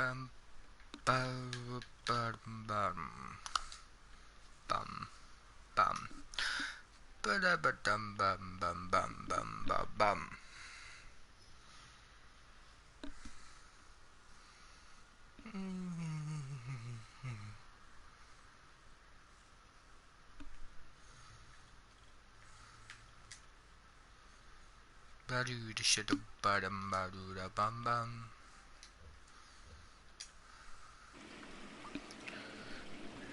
bum bum bum bum bum bum ba-da-ba-dum bum bum bum bum bum bum. Ba-doo-da-shada-ba-dum-ba-doo-da-bum-bum.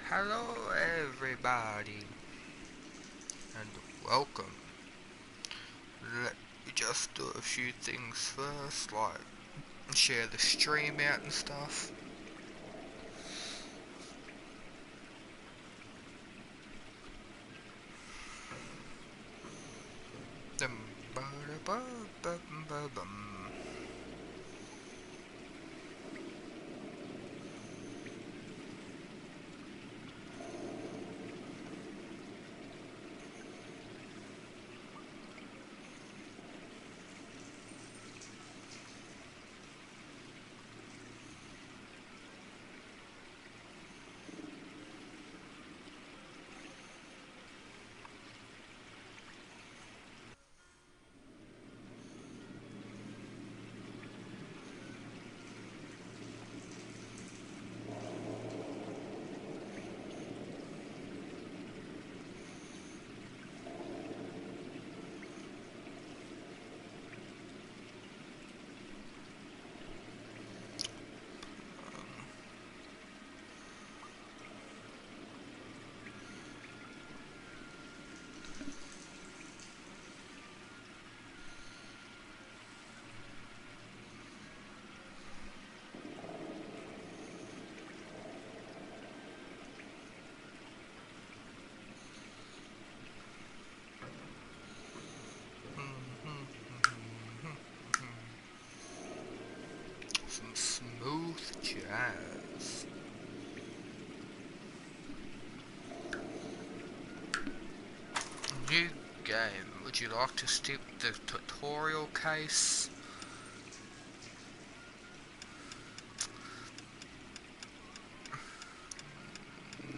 Hello everybody and welcome. Let me just do a few things first, like share the stream out and stuff. Ba-da-ba-bum-ba-bum. Some smooth jazz. New game. Would you like to skip the tutorial case?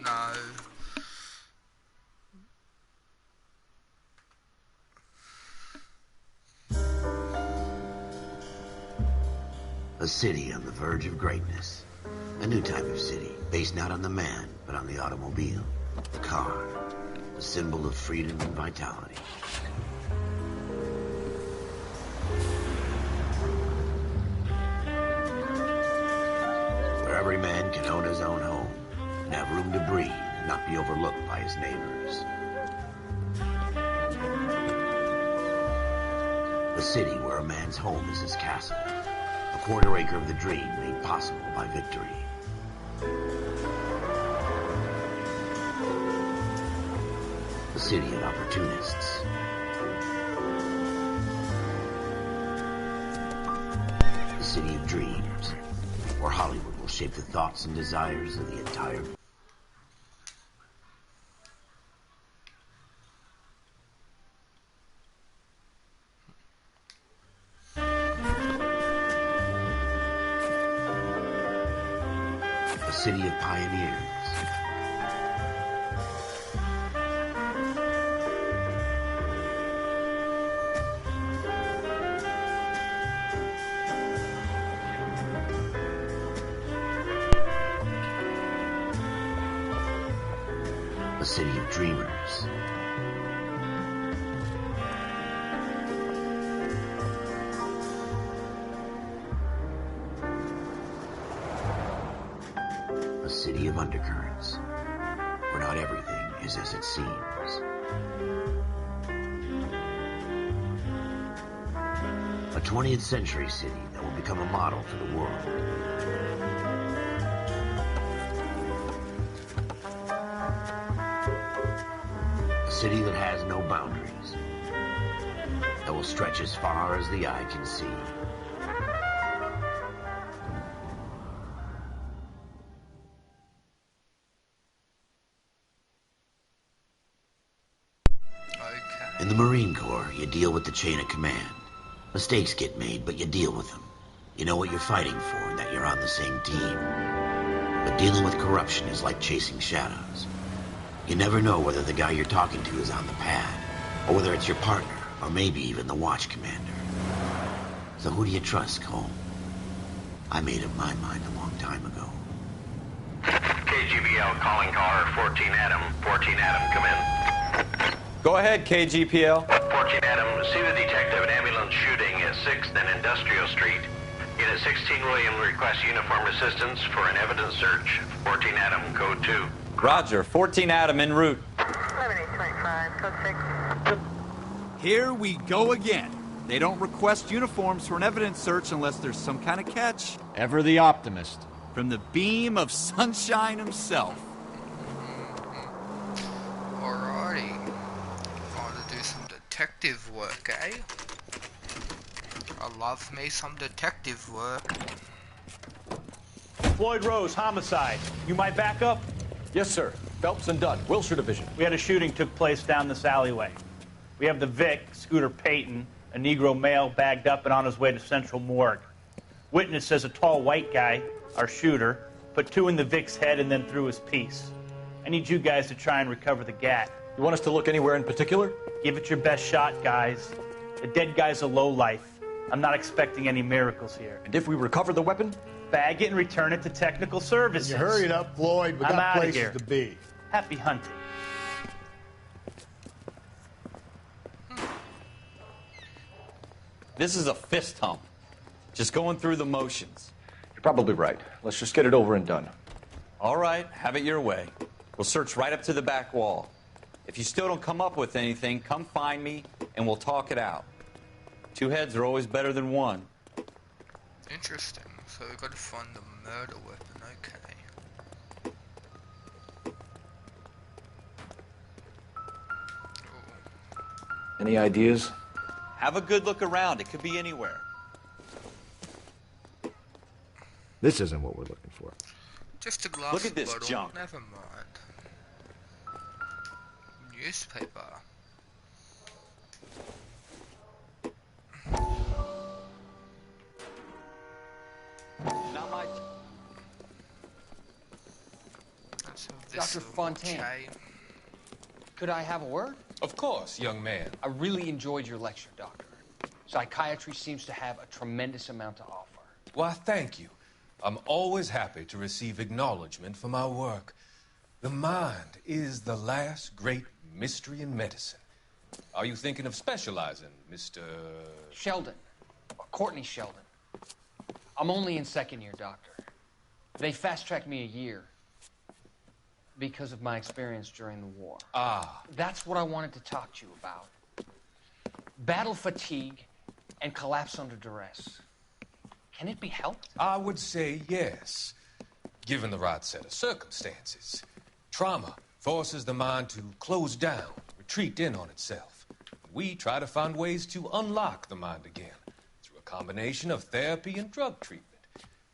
No. A city on the verge of greatness. A new type of city, based not on the man, but on the automobile. The car. The symbol of freedom and vitality. Where every man can own his own home, and have room to breathe, and not be overlooked by his neighbors. A city where a man's home is his castle. A quarter acre of the dream made possible by victory. A city of opportunists. A city of dreams, where Hollywood will shape the thoughts and desires of the entire... A city of pioneers. A city of dreamers. A city of undercurrents, where not everything is as it seems. A 20th century city that will become a model for the world. A city that has no boundaries, that will stretch as far as the eye can see. In the Marine Corps, you deal with the chain of command. Mistakes get made, but you deal with them. You know what you're fighting for and that you're on the same team. But dealing with corruption is like chasing shadows. You never know whether the guy you're talking to is on the pad, or whether it's your partner, or maybe even the watch commander. So who do you trust, Cole? I made up my mind a long time ago. KGBL calling caller 14 Adam. 14 Adam, come in. Go ahead, KGPL. 14 Adam, see the detective at ambulance shooting at 6th and Industrial Street. Unit 16 William requests uniform assistance for an evidence search. 14 Adam, code 2. Roger, 14 Adam en route. 7825, code 6. Here we go again. They don't request uniforms for an evidence search unless there's some kind of catch. Ever the optimist. From the beam of sunshine himself. Alrighty. Time to do some detective work, eh? I love me some detective work. Floyd Rose, homicide. You might back up? Yes, sir. Phelps and Dunn, Wilshire Division. We had a shooting took place down this alleyway. We have the Vic, Scooter Payton, a Negro male bagged up and on his way to Central Morgue. Witness says a tall white guy, our shooter, put 2 in the Vic's head and then threw his piece. I need you guys to try and recover the gat. You want us to look anywhere in particular? Give it your best shot, guys. The dead guy's a lowlife. I'm not expecting any miracles here. And if we recover the weapon? Bag it and return it to technical services. You hurry it up, Floyd. We I'm got outta places here. to be. Happy hunting. This is a fist hump. Just going through the motions. You're probably right. Let's just get it over and done. All right, have it your way. We'll search right up to the back wall. If you still don't come up with anything, come find me and we'll talk it out. 2 heads are always better than 1. Interesting. So we gotta find the murder weapon, okay. Any ideas? Have a good look around. It could be anywhere. This isn't what we're looking for. Just a glass Look at this bottle. junk. Never mind. Newspaper. Not my... Let's have this Dr. little Fontaine. J. Could I have a word? Of course, young man. I really enjoyed your lecture, Doctor. Psychiatry seems to have a tremendous amount to offer. Why, thank you. I'm always happy to receive acknowledgement for my work. The mind is the last great mystery in medicine. Are you thinking of specializing, Mr. Sheldon, or Courtney Sheldon. I'm only in 2nd year, Doctor. They fast-tracked me a year because of my experience during the war. Ah. That's what I wanted to talk to you about. Battle fatigue and collapse under duress. Can it be helped? I would say yes, given the right set of circumstances. Trauma forces the mind to close down, retreat in on itself. We try to find ways to unlock the mind again through a combination of therapy and drug treatment.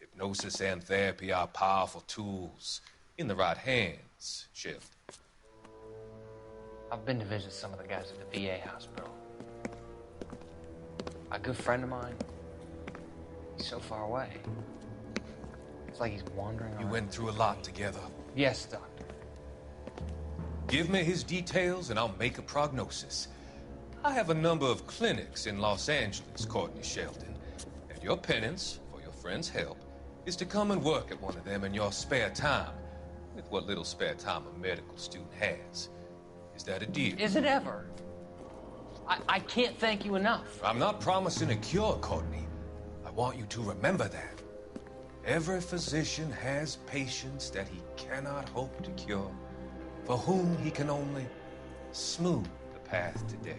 Hypnosis and therapy are powerful tools in the right hands, Sheldon. I've been to visit some of the guys at the VA hospital. A good friend of mine, he's so far away. It's like he's wandering around. You went through a lot together. Yes, Doctor. Give me his details and I'll make a prognosis. I have a number of clinics in Los Angeles, Courtney Sheldon. And your penance, for your friend's help, is to come and work at one of them in your spare time, with what little spare time a medical student has. Is that a deal? Is it ever? I can't thank you enough. I'm not promising a cure, Courtney. I want you to remember that. Every physician has patients that he cannot hope to cure, for whom he can only smooth the path to death.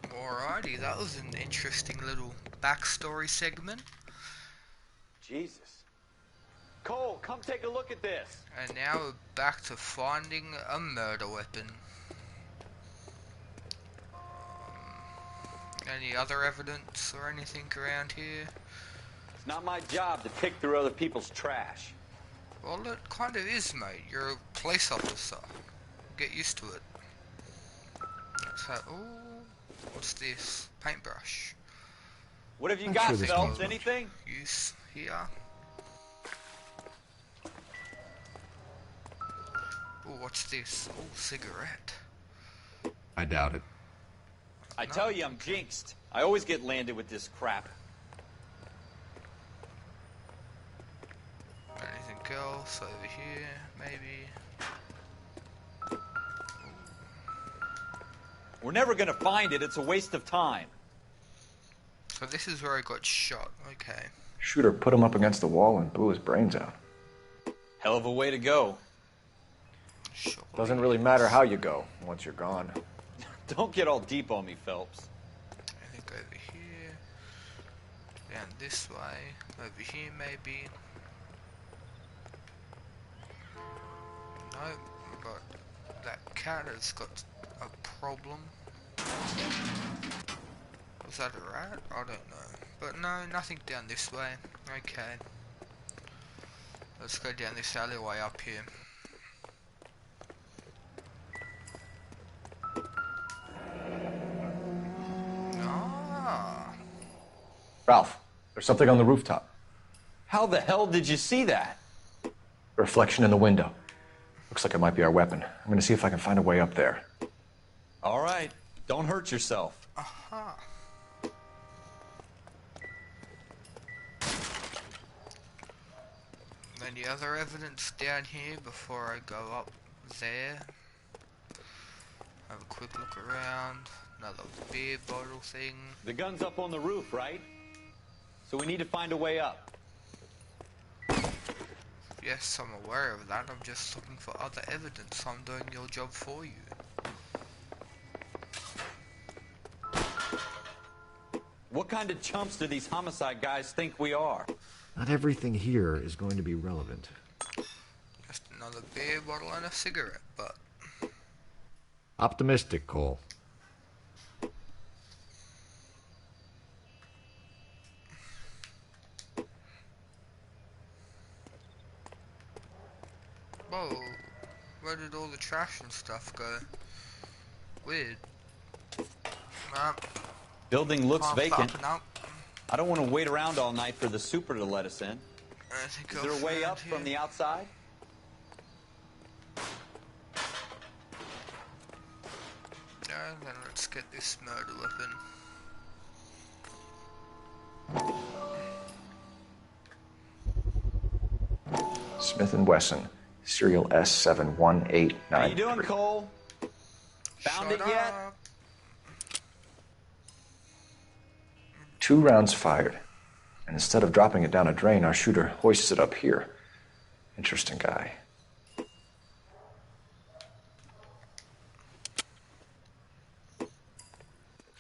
Alrighty, that was an interesting little backstory segment. Jesus. Cole, come take a look at this. And now we're back to finding a murder weapon. Any other evidence or anything around here? It's not my job to pick through other people's trash. Well, it kind of is, mate. You're a police officer. Get used to it. Let's So, ooh, what's this? Paintbrush. What have you I'm got, sure this Phelps? means much. Anything? Use here. Ooh, what's this? Ooh, cigarette. I doubt it. I tell you, I'm jinxed. I always get landed with this crap. Anything else over here? Maybe. We're never gonna find it. It's a waste of time. So this is where I got shot. Okay. Shooter put him up against the wall and blew his brains out. Hell of a way to go. Sure. Doesn't really matter how you go once you're gone. Don't get all deep on me, Phelps. I think over here. Down this way. Over here maybe. No, but that cat has got a problem. Was that a rat? I don't know. But no, nothing down this way. Okay. Let's go down this alleyway up here. Ah. Ralph, there's something on the rooftop. How the hell did you see that? Reflection in the window. Looks like it might be our weapon. I'm gonna see if I can find a way up there. All right. Don't hurt yourself. Aha. Any other evidence down here before I go up there? Have a quick look around. Another beer bottle thing. The gun's up on the roof, right? So we need to find a way up. Yes, I'm aware of that. I'm just looking for other evidence. I'm doing your job for you. What kind of chumps do these homicide guys think we are? Not everything here is going to be relevant. Just another beer bottle and a cigarette, but... Optimistic, Cole. Whoa, where did all the trash and stuff go? Weird. Building looks Can't vacant. stop now. I don't want to wait around all night for the super to let us in. I think Is there a way up from the outside? Yeah, then let's get this murder weapon. Smith & Wesson, serial S71893. How you doing, Cole? Found Shut it yet? up. 2 rounds fired. And instead of dropping it down a drain, our shooter hoists it up here. Interesting guy.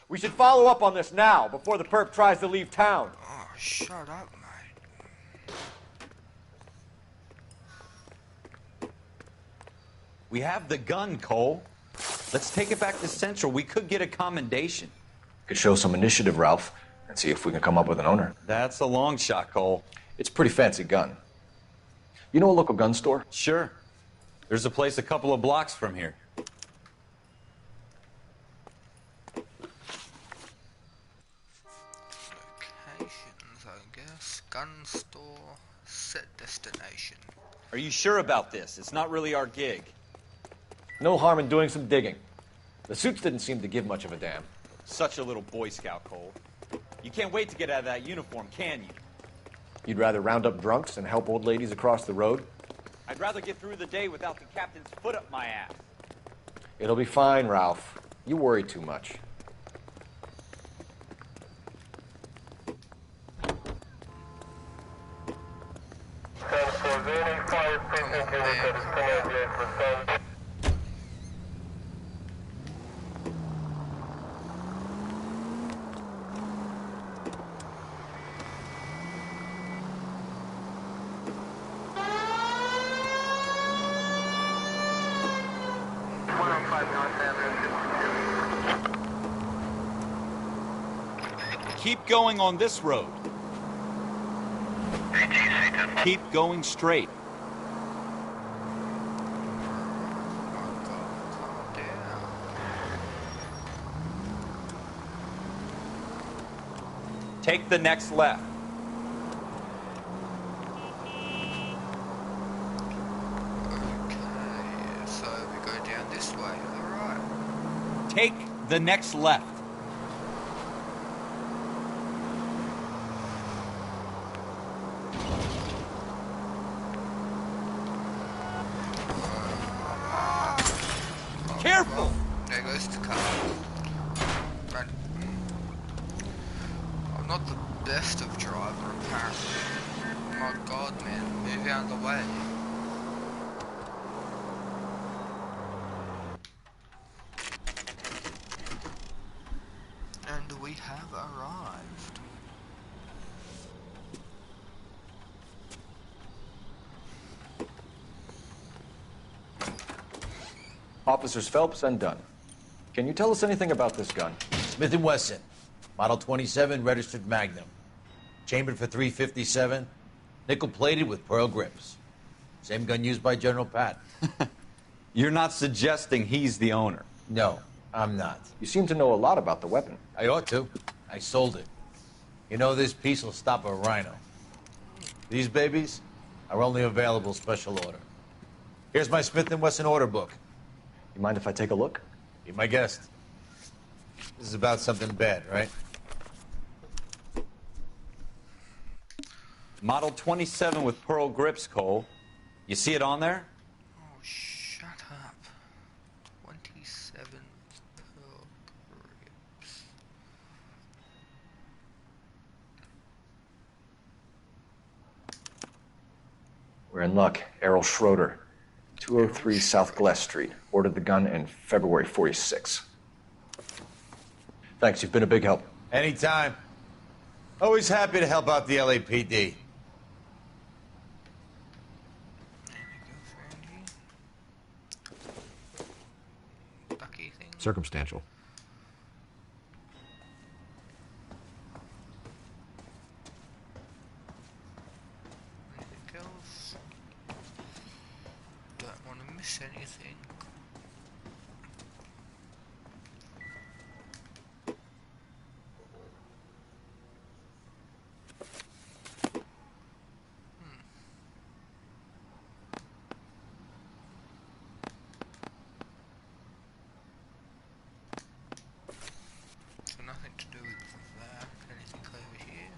We should follow up on this now, before the perp tries to leave town. Oh, shut up, mate. We have the gun, Cole. Let's take it back to Central. We could get a commendation. Could show some initiative, Ralph, and see if we can come up with an owner. That's a long shot, Cole. It's a pretty fancy gun. You know a local gun store? Sure. There's a place a couple of blocks from here. Locations, I guess. Gun store. Set destination. Are you sure about this? It's not really our gig. No harm in doing some digging. The suits didn't seem to give much of a damn. Such a little Boy Scout, Cole. You can't wait to get out of that uniform, can you? You'd rather round up drunks and help old ladies across the road? I'd rather get through the day without the captain's foot up my ass. It'll be fine, Ralph. You worry too much. Keep going on this road. Keep going straight. Take the next left. Okay, so we go down this way. Alright. Take the next left. Careful! There goes the car. Right. I'm not the best of driver, apparently. My god, man. Move out of the way. And we have arrived. Officers Phelps and Dunn. Can you tell us anything about this gun? Smith & Wesson, Model 27, registered Magnum. Chambered for .357, nickel-plated with pearl grips. Same gun used by General Patton. You're not suggesting he's the owner? No, I'm not. You seem to know a lot about the weapon. I ought to. I sold it. You know, this piece will stop a rhino. These babies are only available special order. Here's my Smith & Wesson order book. You mind if I take a look? Be my guest. This is about something bad, right? Model 27 with pearl grips, Cole. You see it on there? Oh, shut up. 27 pearl grips. We're in luck. Errol Schroeder, 203 South Glass Street. Ordered the gun in February '46. Thanks, you've been a big help. Anytime. Always happy to help out the LAPD. Circumstantial. Anything else? Don't want to miss anything. So nothing to do with that. Anything over here?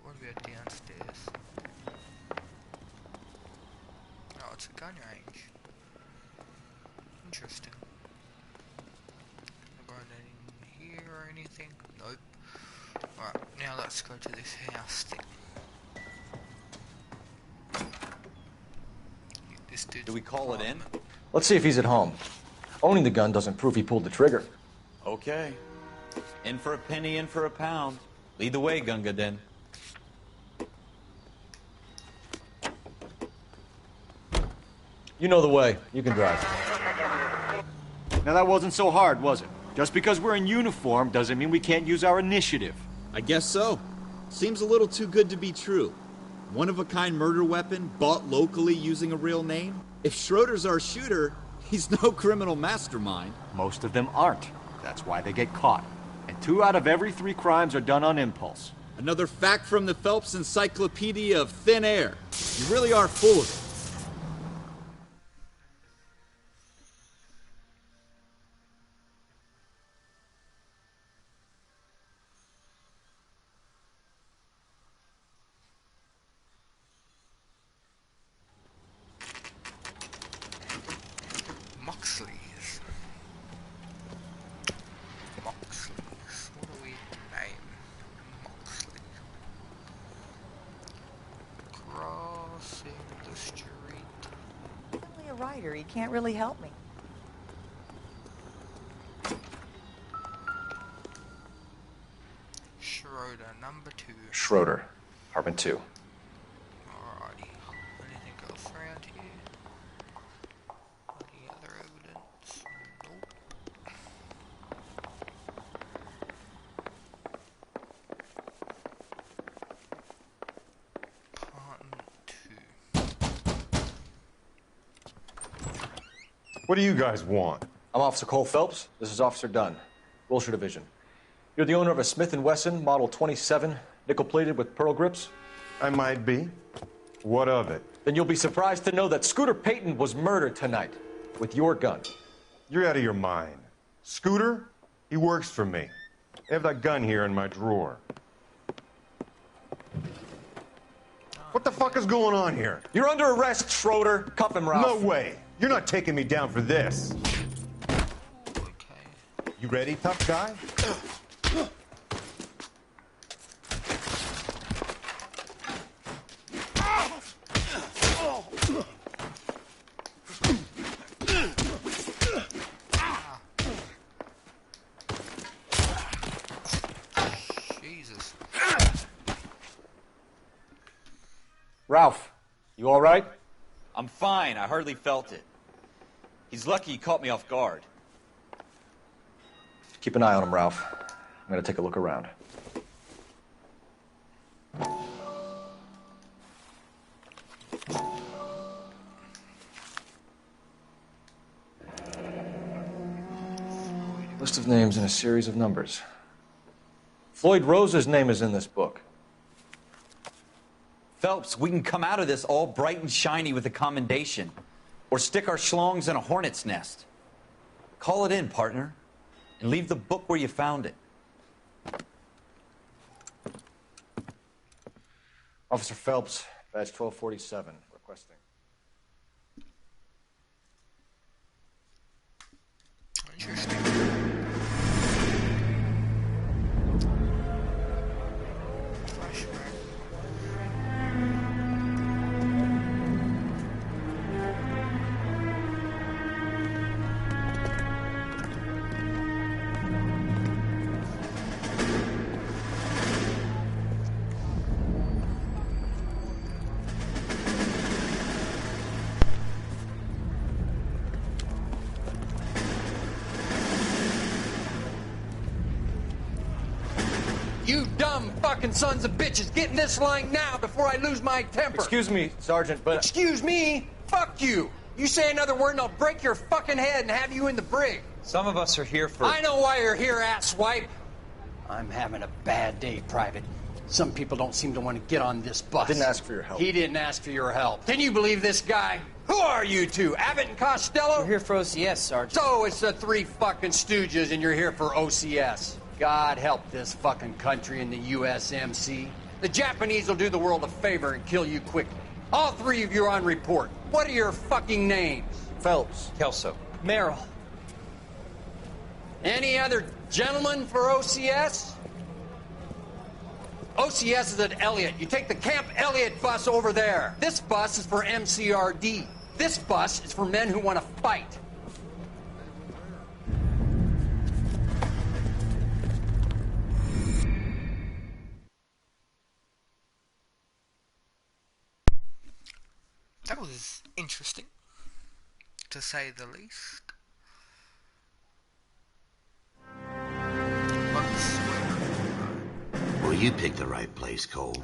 What about downstairs? Oh, it's a gun range. Interesting. Not going in here or anything? Nope. Alright, now let's go to this house thing. This dude's Do we call it in? Let's see if he's at home. Owning the gun doesn't prove he pulled the trigger. Okay. In for a penny, in for a pound. Lead the way, Gunga Din. You know the way. You can drive. Now that wasn't so hard, was it? Just because we're in uniform doesn't mean we can't use our initiative. I guess so. Seems a little too good to be true. One-of-a-kind murder weapon bought locally using a real name? If Schroeder's our shooter, he's no criminal mastermind. Most of them aren't. That's why they get caught. And 2 out of every 3 crimes are done on impulse. Another fact from the Phelps Encyclopedia of Thin Air. You really are full of it. Moxley's. Moxley's. What do we name? Moxley. Crossing the street. I'm only a writer. He can't really help me. Schroeder, number 2. Schroeder, apartment 2. Alrighty. Anything else around here? Any other evidence? Nope. Apartment 2. What do you guys want? I'm Officer Cole Phelps. This is Officer Dunn. Wilshire Division. You're the owner of a Smith & Wesson Model 27, nickel-plated with pearl grips? I might be. What of it? Then you'll be surprised to know that Scooter Payton was murdered tonight with your gun. You're out of your mind. Scooter? He works for me. I have that gun here in my drawer. What the fuck is going on here? You're under arrest, Schroeder. Cuff him, Ralph. No way. You're not taking me down for this. You ready, tough guy? Jesus. Ralph, you all right? I'm fine. I hardly felt it. He's lucky he caught me off guard. Keep an eye on him, Ralph. I'm going to take a look around. List of names and a series of numbers. Floyd Rose's name is in this book. Phelps, we can come out of this all bright and shiny with a commendation. Or stick our schlongs in a hornet's nest. Call it in, partner. And leave the book where you found it. Officer Phelps, badge 1247, requesting. Interesting. You dumb fucking sons of bitches, get in this line now before I lose my temper. Excuse me, Sergeant, but... Excuse me? Fuck you. You say another word and I'll break your fucking head and have you in the brig. Some of us are here for... I know why you're here, asswipe. I'm having a bad day, Private. Some people don't seem to want to get on this bus. Didn't ask for your help. He didn't ask for your help. Can you believe this guy? Who are you two? Abbott and Costello? We're here for OCS, Sergeant. So it's the three fucking stooges and you're here for OCS. God help this fucking country and the USMC. The Japanese will do the world a favor and kill you quickly. All three of you are on report. What are your fucking names? Phelps. Kelso. Merrill. Any other gentlemen for OCS? OCS is at Elliott. You take the Camp Elliott bus over there. This bus is for MCRD. This bus is for men who want to fight. That was interesting, to say the least. Well, you picked the right place, Cole.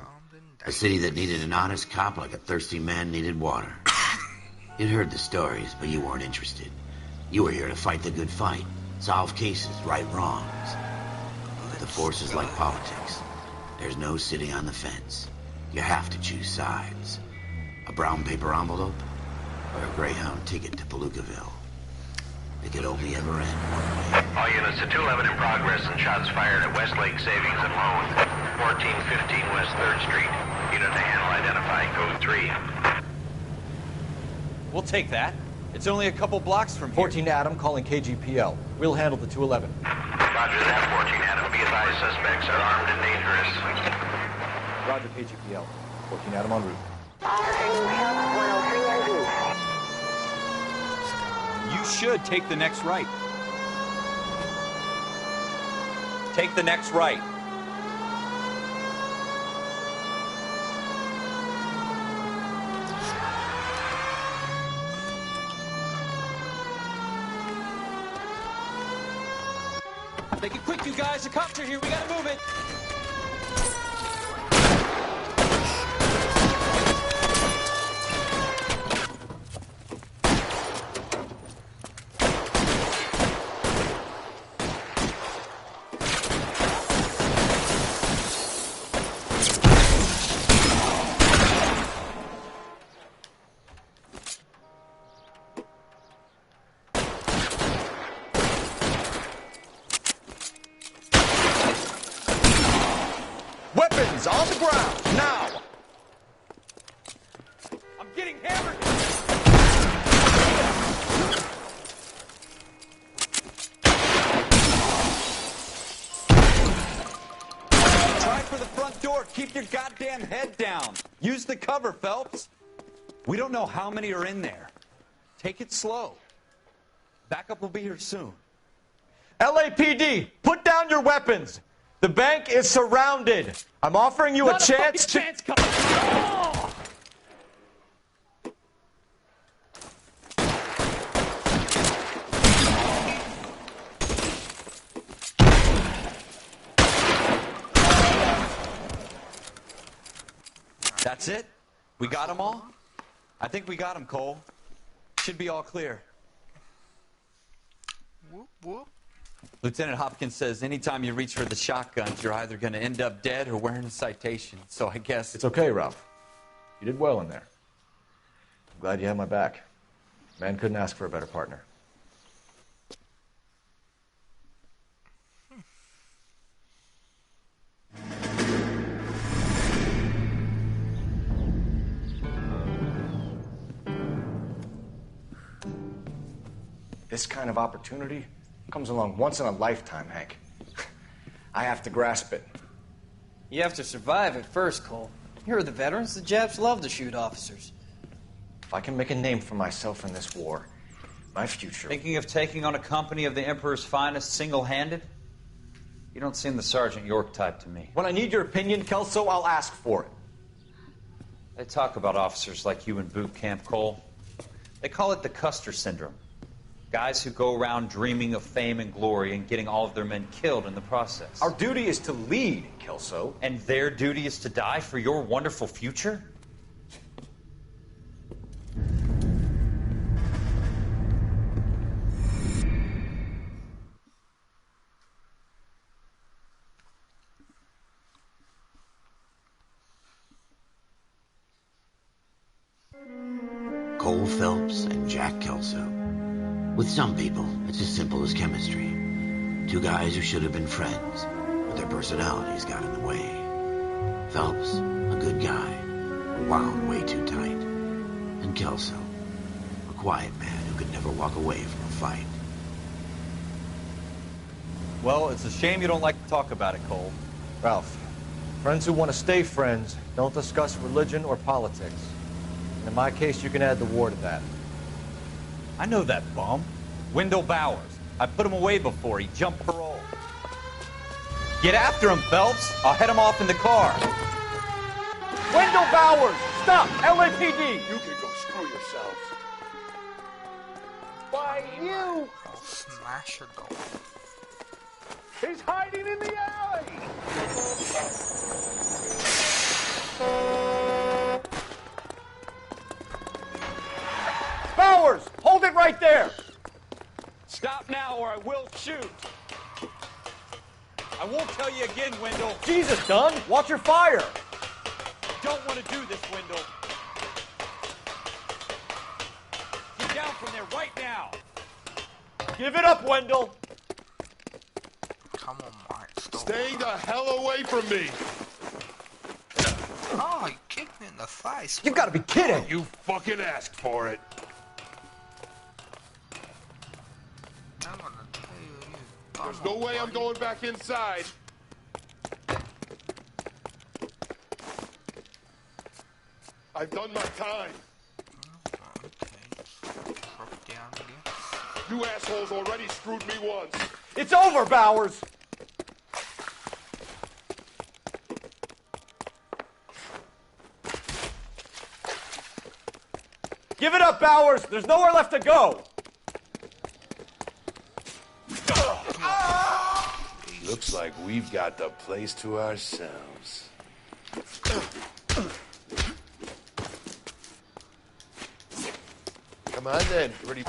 A city that needed an honest cop like a thirsty man needed water. You'd heard the stories, but you weren't interested. You were here to fight the good fight, solve cases, right wrongs. The force is like politics. There's no sitting on the fence. You have to choose sides. A brown paper envelope, or a Greyhound ticket to Palookaville. It could only ever end one way. All units to 211 in progress and shots fired at Westlake Savings and Loan, 1415 West 3rd Street. Unit to handle identifying code 3. We'll take that. It's only a couple blocks from here. 14 Adam calling KGPL. We'll handle the 211. Roger that, 14 Adam. Be advised, suspects are armed and dangerous. Roger, KGPL. 14 Adam en route. You should take the next right. Take the next right. Make it quick, you guys. The cops are here. We gotta move it. weapons on the ground, now! I'm getting hammered! Try for the front door. Keep your goddamn head down. Use the cover, Phelps. We don't know how many are in there. Take it slow. Backup will be here soon. LAPD, put down your weapons. The bank is surrounded. I'm offering you a chance to... That's it? We got them all? I think we got them, Cole. Should be all clear. Whoop, whoop. Lieutenant Hopkins says anytime you reach for the shotguns, you're either going to end up dead or wearing a citation. So I guess... It's okay, Ralph. You did well in there. I'm glad you had my back. Man couldn't ask for a better partner. This kind of opportunity comes along once in a lifetime, Hank. I have to grasp it. You have to survive it first, Cole. Here are the veterans. The Japs love to shoot officers. If I can make a name for myself in this war, my future... Thinking of taking on a company of the Emperor's finest single-handed? You don't seem the Sergeant York type to me. When I need your opinion, Kelso, I'll ask for it. They talk about officers like you in boot camp, Cole. They call it the Custer syndrome. Guys who go around dreaming of fame and glory and getting all of their men killed in the process. Our duty is to lead, Kelso. And their duty is to die for your wonderful future? Cole Phelps and Jack Kelso. With some people, it's as simple as chemistry. Two guys who should have been friends, but their personalities got in the way. Phelps, a good guy, wound way too tight. And Kelso, a quiet man who could never walk away from a fight. Well, it's a shame you don't like to talk about it, Cole. Ralph, friends who want to stay friends don't discuss religion or politics. And in my case, you can add the war to that. I know that bum. Wendell Bowers. I put him away before. He jumped parole. Get after him, Phelps. I'll head him off in the car. Wendell Bowers! Stop! LAPD! You can go screw yourselves. Why, you! I'll smash a door. He's hiding in the alley! Bowers! Hold it right there! Stop now or I will shoot. I won't tell you again, Wendell. Jesus, Dunn! Watch your fire! Don't want to do this, Wendell. Get down from there right now. Give it up, Wendell! Come on, Mark. Stay the hell away from me! Oh, he kicked me in the face. You've got to be kidding! You fucking asked for it. I'm gonna tell you, There's no way I'm going back inside. I've done my time. You assholes already screwed me once. It's over, Bowers! Give it up, Bowers! There's nowhere left to go! Looks like we've got the place to ourselves. Come on then, ready?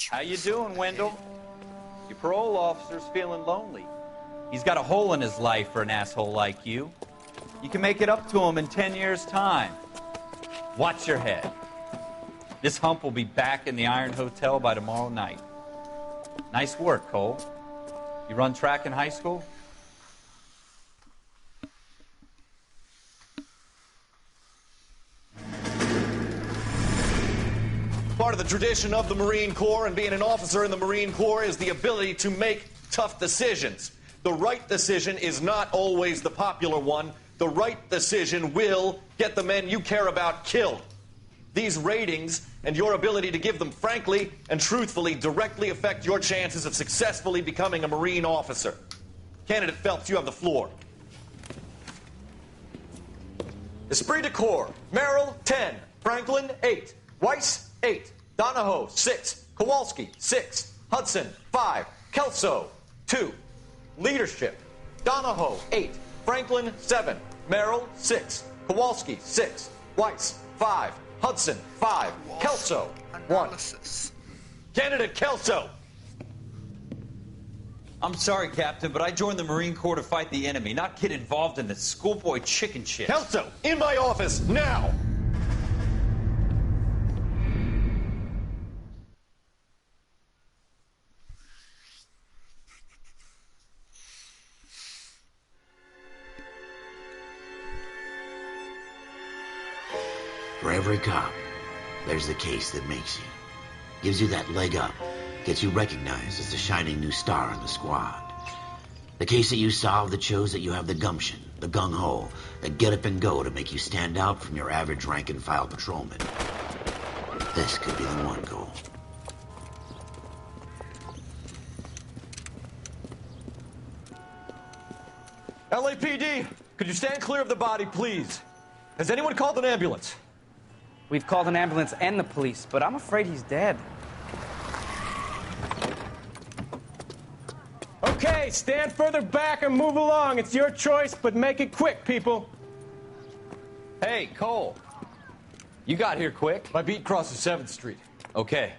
How you doing, Wendell? Your parole officer's feeling lonely. He's got a hole in his life for an asshole like you. You can make it up to him in 10 years' time. Watch your head. This hump will be back in the Iron Hotel by tomorrow night. Nice work, Cole. You run track in high school? Part of the tradition of the Marine Corps and being an officer in the Marine Corps is the ability to make tough decisions. The right decision is not always the popular one. The right decision will get the men you care about killed. These ratings and your ability to give them frankly and truthfully directly affect your chances of successfully becoming a Marine officer. Candidate Phelps, you have the floor. Esprit de Corps, Merrill, 10. Franklin, 8. Weiss, 8. Donahoe, 6. Kowalski, 6. Hudson, 5. Kelso, 2. Leadership, Donahoe, 8. Franklin, 7. Merrill, 6. Kowalski, 6. Weiss, 5. Hudson, 5. Kelso, 1. Candidate Kelso. I'm sorry, Captain, but I joined the Marine Corps to fight the enemy, not get involved in the schoolboy chicken shit. Kelso, in my office, now! For every cop, there's the case that makes you. Gives you that leg up. Gets you recognized as the shining new star in the squad. The case that you solve that shows that you have the gumption, the gung-ho, the get up and go to make you stand out from your average rank-and-file patrolman. This could be the one goal. LAPD, could you stand clear of the body, please? Has anyone called an ambulance? We've called an ambulance and the police, but I'm afraid he's dead. Okay, stand further back and move along. It's your choice, but make it quick, people. Hey, Cole. You got here quick. My beat crosses 7th Street. Okay.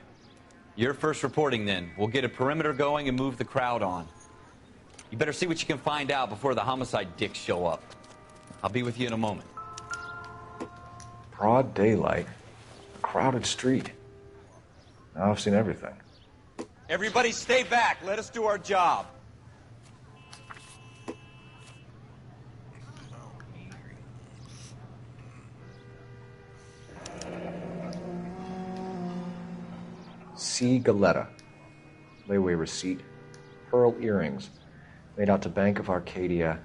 You're first reporting then. We'll get a perimeter going and move the crowd on. You better see what you can find out before the homicide dicks show up. I'll be with you in a moment. Broad daylight, a crowded street. Now I've seen everything. Everybody stay back. Let us do our job. C. Galetta. Layaway receipt. Pearl earrings. Made out to Bank of Arcadia.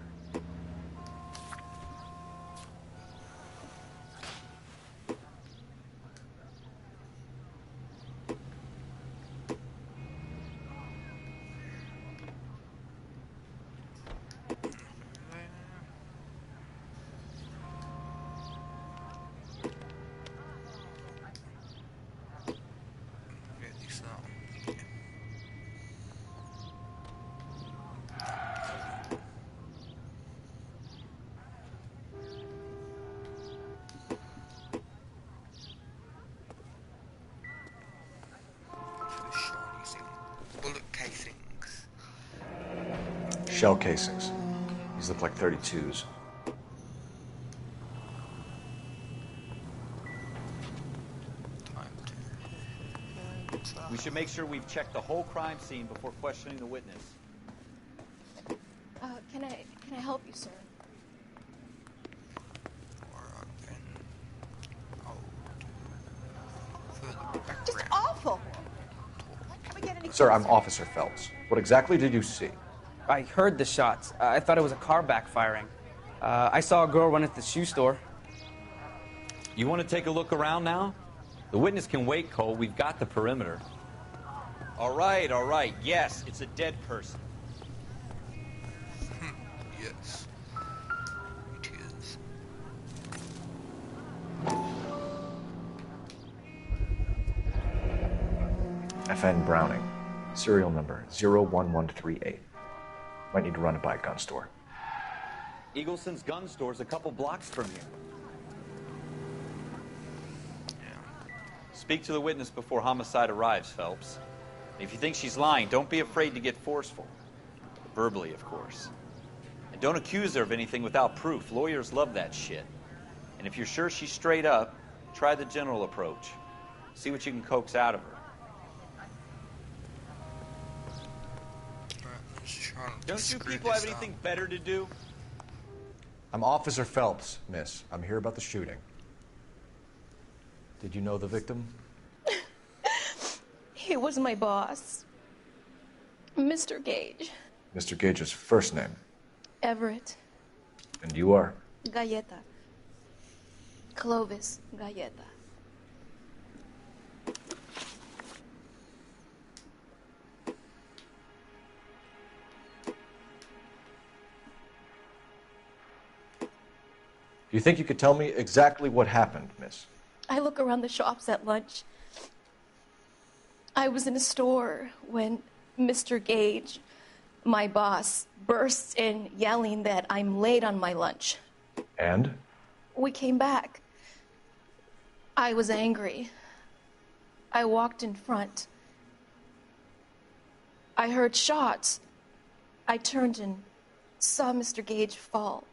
Shell casings. These look like 32s. We should make sure we've checked the whole crime scene before questioning the witness. Can I help you, sir? Just awful. Can we get any Sir, I'm Officer Phelps. What exactly did you see? I heard the shots. I thought it was a car backfiring. I saw a girl run at the shoe store. You want to take a look around now? The witness can wait, Cole. We've got the perimeter. All right, all right. Yes, it's a dead person. Yes. It is. FN Browning. Serial number 01138. Might need to run it by a gun store. Eagleson's gun store's a couple blocks from here. Speak to the witness before homicide arrives, Phelps. If you think she's lying, don't be afraid to get forceful. Verbally, of course. And don't accuse her of anything without proof. Lawyers love that shit. And if you're sure she's straight up, try the general approach. See what you can coax out of her. Don't you people have anything better to do? I'm Officer Phelps, miss. I'm here about the shooting. Did you know the victim? He was my boss, Mr. Gage. Mr. Gage's first name. Everett. And you are? Galleta. Clovis Galleta. Do you think you could tell me exactly what happened, miss? I look around the shops at lunch. I was in a store when Mr. Gage, my boss, bursts in yelling that I'm late on my lunch. And? We came back. I was angry. I walked in front. I heard shots. I turned and saw Mr. Gage fall.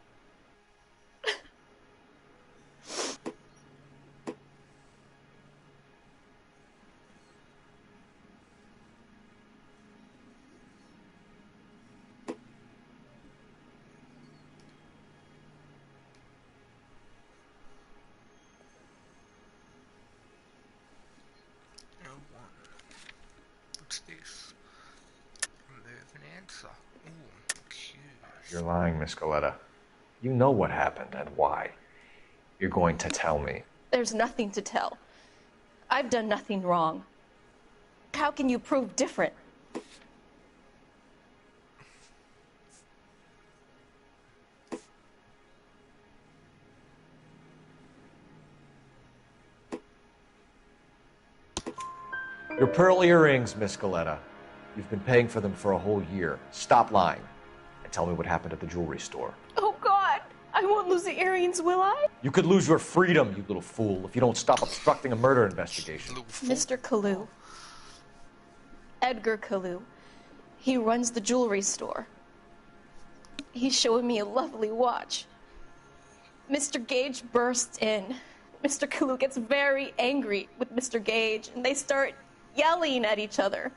What's this? Remove an answer. Ooh, cute. You're lying, Miss Galleta. You know what happened and why. You're going to tell me. There's nothing to tell. I've done nothing wrong. How can you prove different? Your pearl earrings, Miss Galleta. You've been paying for them for a whole year. Stop lying and tell me what happened at the jewelry store. Oh, God! I won't lose the earrings, will I? You could lose your freedom, you little fool, if you don't stop obstructing a murder investigation. Mr. Kalu. Edgar Kalu. He runs the jewelry store. He's showing me a lovely watch. Mr. Gage bursts in. Mr. Kalu gets very angry with Mr. Gage, and they start yelling at each other.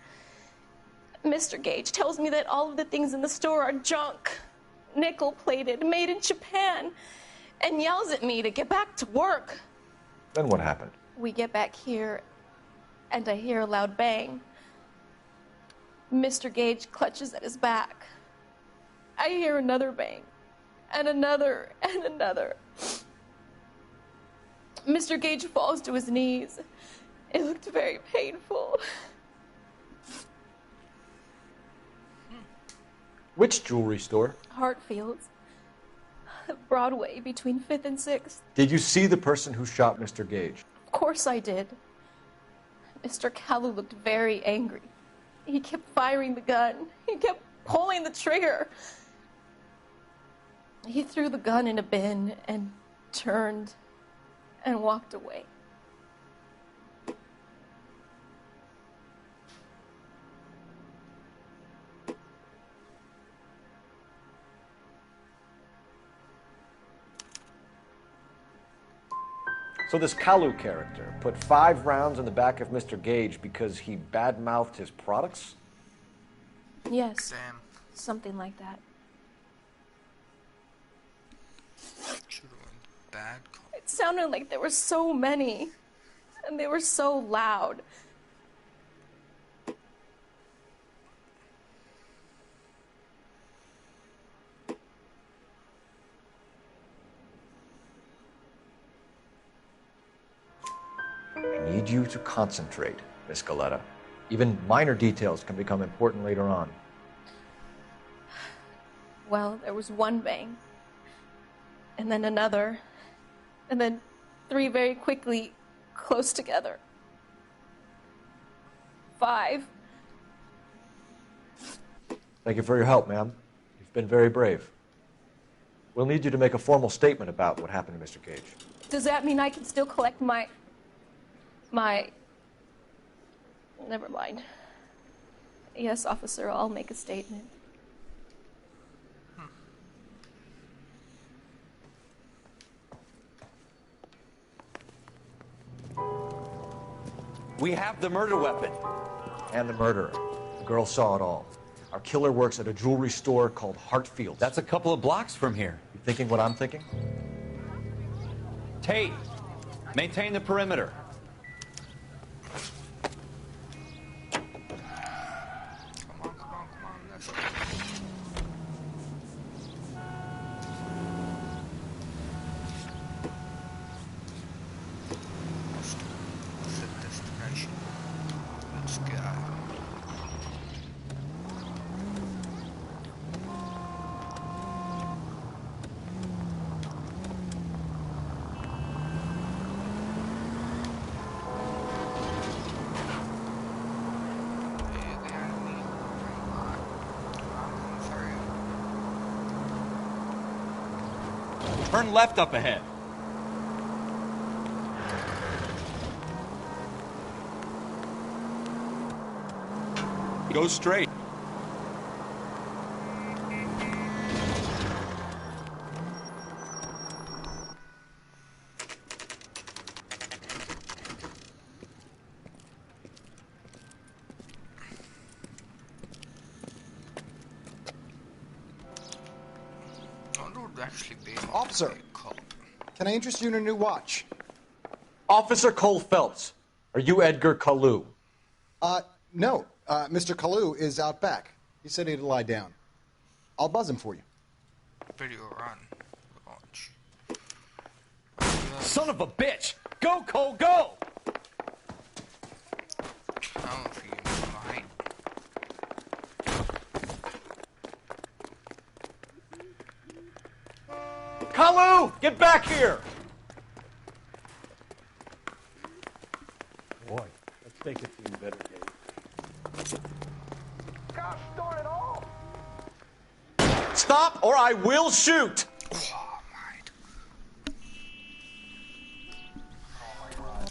Mr. Gage tells me that all of the things in the store are junk, nickel-plated, made in Japan, and yells at me to get back to work. Then what happened? We get back here, and I hear a loud bang. Mr. Gage clutches at his back. I hear another bang, and another, and another. Mr. Gage falls to his knees. It looked very painful. Which jewelry store? Hartfield's. Broadway, between 5th and 6th. Did you see the person who shot Mr. Gage? Of course I did. Mr. Kalu looked very angry. He kept firing the gun. He kept pulling the trigger. He threw the gun in a bin and turned and walked away. So this Kalu character put 5 rounds in the back of Mr. Gage because he badmouthed his products? Yes. Something like that. Bad. It sounded like there were so many, and they were so loud. I need you to concentrate, Miss Galleta. Even minor details can become important later on. Well, there was one bang, and then another, and then 3 very quickly, close together. 5. Thank you for your help, ma'am. You've been very brave. We'll need you to make a formal statement about what happened to Mr. Gage. Does that mean I can still collect my... Never mind. Yes, officer, I'll make a statement. We have the murder weapon. And the murderer. The girl saw it all. Our killer works at a jewelry store called Hartfield's. That's a couple of blocks from here. You thinking what I'm thinking? Tate, maintain the perimeter. Turn left up ahead. Go straight. Officer, can I interest you in a new watch? Officer Cole Phelps, are you Edgar Kalu? No. Mr. Kalu is out back. He said he'd lie down. I'll buzz him for you. Video run. Launch. Son of a bitch! Go, Cole, go! Kalu, get back here! Boy, let's take it to you better days. Gosh darn it all! Stop or I will shoot!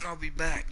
I'll be back.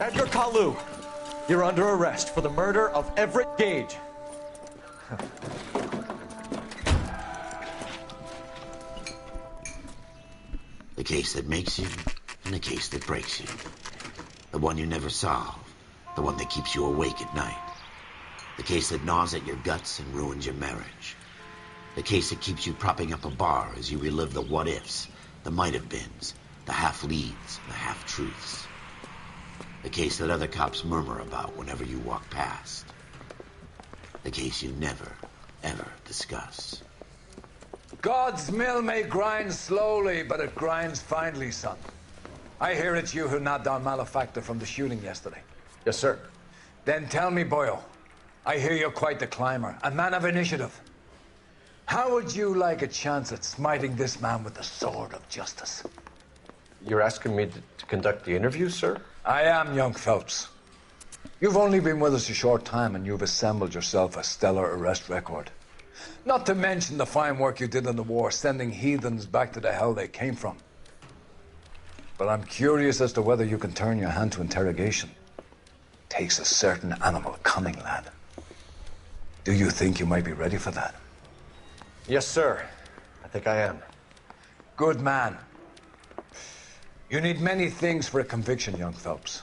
Edgar Kalu, you're under arrest for the murder of Everett Gage. The case that makes you, and the case that breaks you. The one you never solve. The one that keeps you awake at night. The case that gnaws at your guts and ruins your marriage. The case that keeps you propping up a bar as you relive the what-ifs, the might-have-beens, the half-leads, the half-truths. The case that other cops murmur about whenever you walk past. The case you never, ever discuss. God's mill may grind slowly, but it grinds finely, son. I hear it's you who knocked down Malefactor from the shooting yesterday. Yes, sir. Then tell me, Boyle, I hear you're quite the climber, a man of initiative. How would you like a chance at smiting this man with the sword of justice? You're asking me to conduct the interview, sir? I am, young Phelps. You've only been with us a short time and you've assembled yourself a stellar arrest record. Not to mention the fine work you did in the war, sending heathens back to the hell they came from. But I'm curious as to whether you can turn your hand to interrogation. Takes a certain animal cunning, lad. Do you think you might be ready for that? Yes, sir. I think I am. Good man. You need many things for a conviction, young Phelps.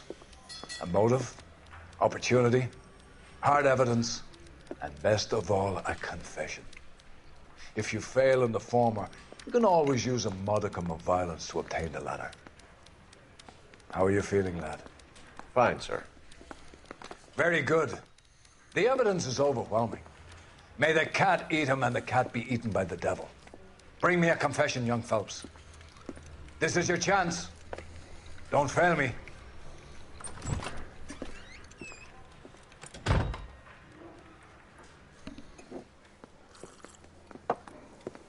A motive, opportunity, hard evidence, and best of all, a confession. If you fail in the former, You can always use a modicum of violence to obtain the latter. How are you feeling, lad? Fine, sir. Very good. The evidence is overwhelming. May the cat eat him and the cat be eaten by the devil. Bring me a confession, young Phelps. This is your chance. Don't fail me.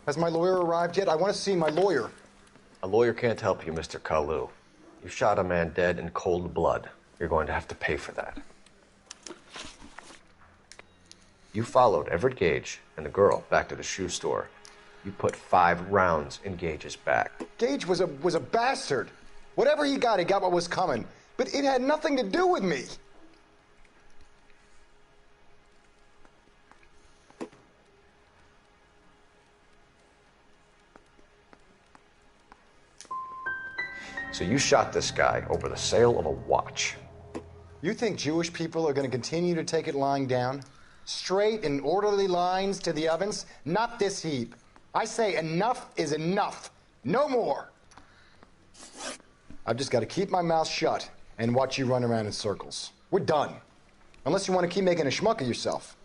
Has my lawyer arrived yet? I want to see my lawyer. A lawyer can't help you, Mr. Kalu. You shot a man dead in cold blood. You're going to have to pay for that. You followed Everett Gage and the girl back to the shoe store. You put 5 rounds in Gage's back. Gage was a bastard. Whatever he got what was coming. But it had nothing to do with me. So you shot this guy over the sale of a watch. You think Jewish people are going to continue to take it lying down? Straight and orderly lines to the ovens? Not this heap. I say enough is enough. No more. I've just got to keep my mouth shut and watch you run around in circles. We're done. Unless you want to keep making a schmuck of yourself.